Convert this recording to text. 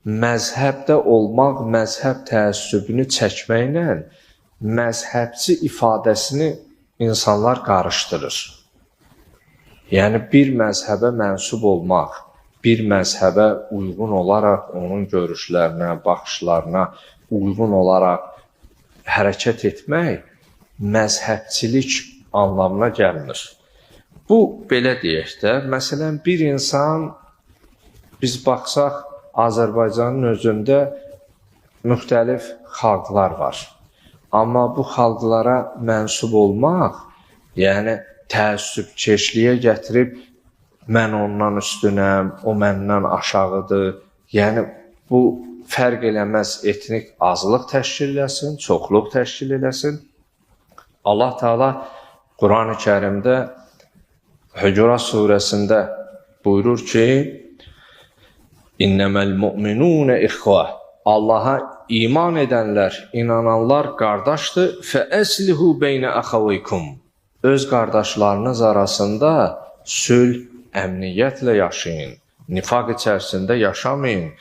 məzhəbdə olmaq, məzhəb təəssübünü çəkməklə məzhəbçi ifadəsini insanlar qarışdırır. Yəni, bir məzhəbə mənsub olmaq, bir məzhəbə uyğun olaraq onun görüşlərinə, baxışlarına uyğun olaraq hərəkət etmək məzhəbçilik anlamına gəlmir. Bu, belə deyək də, məsələn, bir insan, biz baxsaq, Azərbaycanın özündə müxtəlif xalqlar var. Amma bu xalqlara mənsub olmaq, yəni təəssübkeşliyə gətirib, mən ondan üstünəm, o məndən aşağıdır. Yəni, bu fərq eləməz, etnik azlıq təşkil eləsin, çoxluq təşkil eləsin. Allah Teala Quran-ı Kərimdə Hucurat surəsində buyurur ki, İnnəməl mu'minunə ixvə. Allaha iman edənlər, inananlar qardaşdır. Fəəslihu beynə əxavaykum. Öz qardaşlarınız arasında sülh, əmniyyətlə yaşayın. Nifaq içərisində yaşamayın.